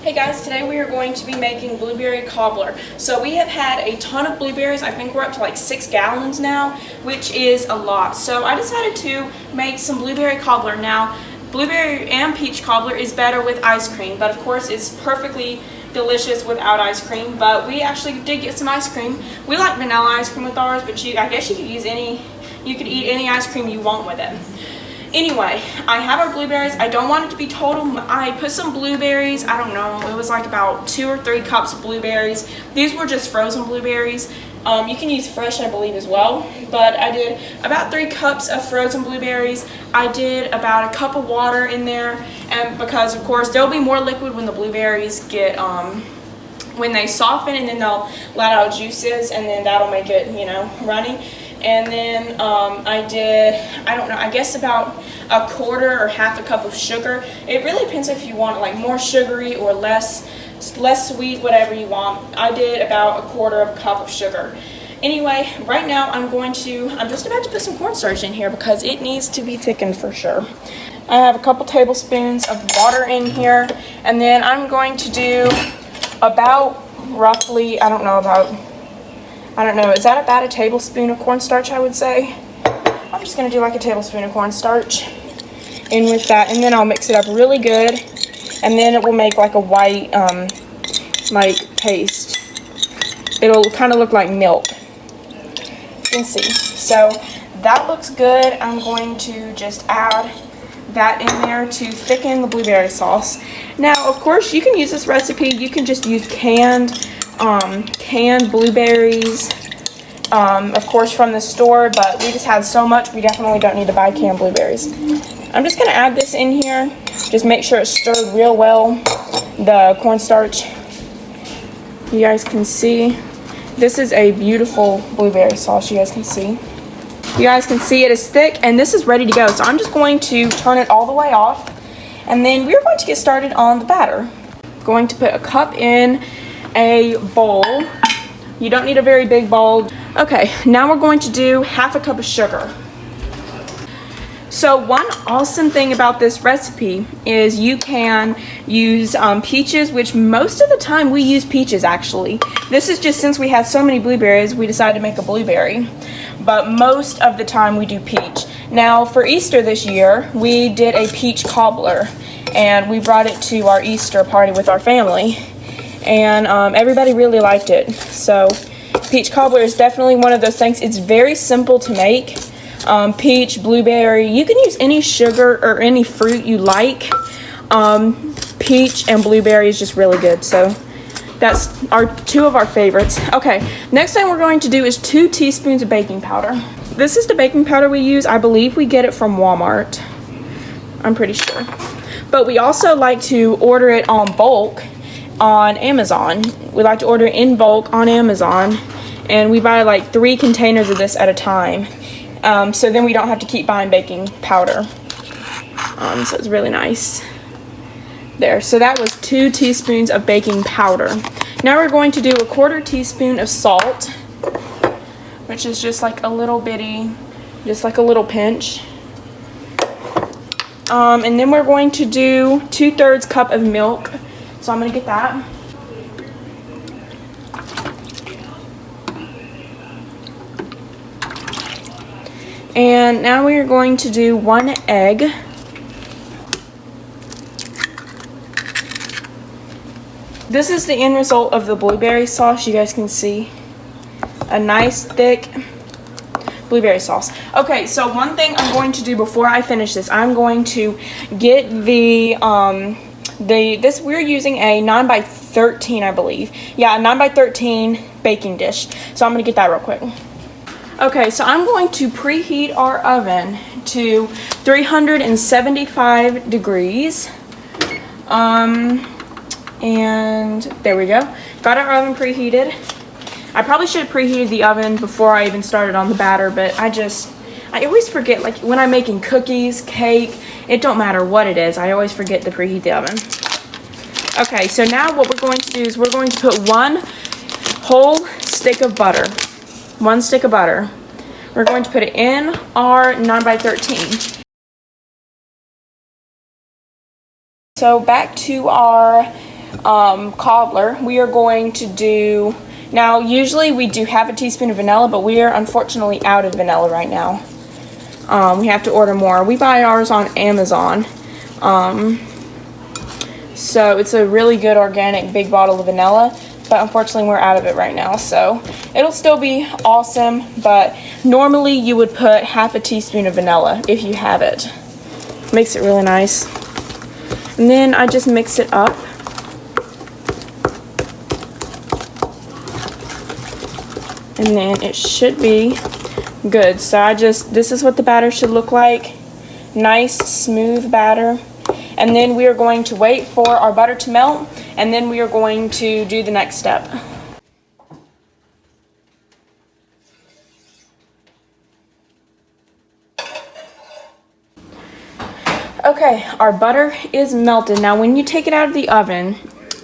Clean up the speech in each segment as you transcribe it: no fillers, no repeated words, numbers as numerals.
Hey guys, today we are going to be making blueberry cobbler. So we have had a ton of blueberries. I think we're up to like 6 gallons now, which is a lot. So I decided to make some blueberry cobbler. Now, blueberry and peach cobbler is better with ice cream, but of course it's perfectly delicious without ice cream. But we actually did get some ice cream. We like vanilla ice cream with ours, but I guess you could use you could eat any ice cream you want with it. Anyway, I have our blueberries. I don't want it to be total. I put some blueberries, I don't know, it was like about 2 or 3 cups of blueberries. These were just frozen blueberries. You can use fresh, I believe, as well. But I did about 3 cups of frozen blueberries. I did about a cup of water in there, and because of course there'll be more liquid when the blueberries get when they soften, and then they'll let out juices, and then that'll make it, runny. And then I did, I don't know, I guess about a quarter or half a cup of sugar. It really depends if you want it like more sugary or less sweet, whatever you want. I did about a quarter of a cup of sugar. Anyway, right now I'm just about to put some cornstarch in here because it needs to be thickened for sure. I have a couple tablespoons of water in here, and then I'm going to do about roughly, I don't know, is that about a tablespoon of cornstarch, I would say? I'm just going to do like a tablespoon of cornstarch in with that, and then I'll mix it up really good, and then it will make like a white, like paste. It'll kind of look like milk. You can see. So that looks good. I'm going to just add that in there to thicken the blueberry sauce. Now, of course, you can use this recipe. You can just use canned blueberries, of course, from the store, but we just had so much, we definitely don't need to buy canned blueberries. I'm just going to add this in here. Just make sure it's stirred real well, the cornstarch. You guys can see, this is a beautiful blueberry sauce, you guys can see. You guys can see it is thick, and this is ready to go. So I'm just going to turn it all the way off, and then we're going to get started on the batter. Going to put a cup in a bowl. You don't need a very big bowl. Okay, now we're going to do half a cup of sugar. So one awesome thing about this recipe is you can use peaches, which most of the time we use peaches actually. This is just since we had so many blueberries, we decided to make a blueberry. But most of the time we do peach. Now for Easter this year, we did a peach cobbler, and we brought it to our Easter party with our family. And everybody really liked it. So peach cobbler is definitely one of those things. It's very simple to make. Peach, blueberry, you can use any sugar or any fruit you like. Peach and blueberry is just really good. So that's two of our favorites. Okay, next thing we're going to do is 2 teaspoons of baking powder. This is the baking powder we use. I believe we get it from Walmart. I'm pretty sure. But we also like to order it on bulk on Amazon. We like to order in bulk on Amazon, and we buy like 3 containers of this at a time, so then we don't have to keep buying baking powder. So it's really nice there. So that was 2 teaspoons of baking powder. Now we're going to do a 1/4 teaspoon of salt, which is just like a little bitty, just like a little pinch. And then we're going to do 2/3 cup of milk. So I'm going to get that. And now we are going to do 1 egg. This is the end result of the blueberry sauce. You guys can see a nice thick blueberry sauce. Okay, so one thing I'm going to do before I finish this, I'm going to get we're using a 9x13, I believe. Yeah, a 9x13 baking dish. So I'm going to get that real quick. Okay, so I'm going to preheat our oven to 375 degrees. And there we go. Got our oven preheated. I probably should have preheated the oven before I even started on the batter, but I always forget, like when I'm making cookies, cake, it don't matter what it is, I always forget to preheat the oven. Okay, so now what we're going to do is we're going to put 1 whole stick of butter. 1 stick of butter. We're going to put it in our 9x13. So back to our cobbler, we are going to do, now usually we do have a teaspoon of vanilla, but we are unfortunately out of vanilla right now. We have to order more. We buy ours on Amazon. So it's a really good organic big bottle of vanilla, but unfortunately we're out of it right now. So it'll still be awesome, but normally you would put half a teaspoon of vanilla if you have it. Makes it really nice. And then I just mix it up. And then it should be good. So this is what the batter should look like. Nice, smooth batter. And then we are going to wait for our butter to melt, and then we are going to do the next step. Okay, our butter is melted. Now when you take it out of the oven,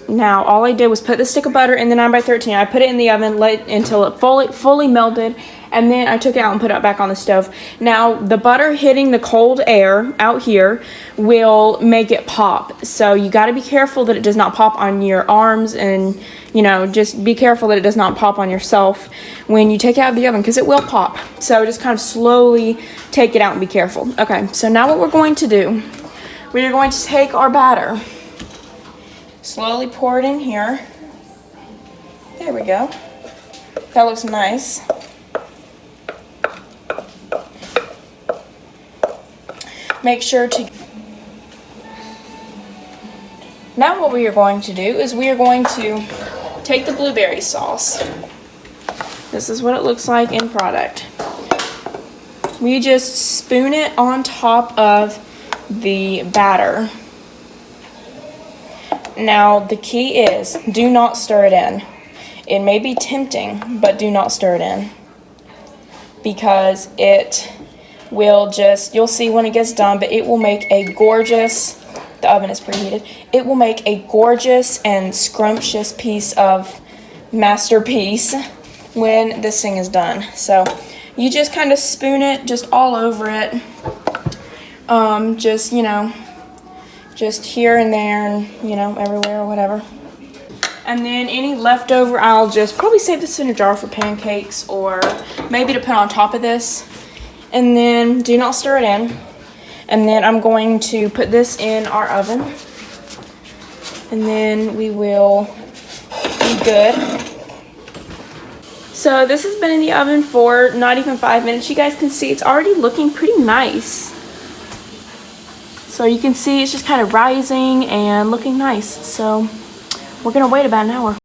now all I did was put the stick of butter in the 9x13. I put it in the oven, let until it fully melted, and then I took it out and put it back on the stove. Now the butter hitting the cold air out here will make it pop. So you got to be careful that it does not pop on your arms, and just be careful that it does not pop on yourself when you take it out of the oven, because it will pop. So just kind of slowly take it out and be careful. Okay, so now what we're going to do, we are going to take our batter, slowly pour it in here. There we go. That looks nice. Make sure to... Now what we are going to do is we are going to take the blueberry sauce. This is what it looks like in product. We just spoon it on top of the batter. Now the key is, do not stir it in. It may be tempting, but do not stir it in, because it will just, you'll see when it gets done, but it will make a gorgeous, the oven is preheated, it will make a gorgeous and scrumptious piece of masterpiece when this thing is done. So you just kind of spoon it just all over it, just here and there and everywhere or whatever. And then any leftover, I'll just probably save this in a jar for pancakes, or maybe to put on top of this. And then do not stir it in. And then I'm going to put this in our oven, and then we will be good. So this has been in the oven for not even 5 minutes. You guys can see it's already looking pretty nice. So you can see it's just kind of rising and looking nice. So we're gonna wait about an hour.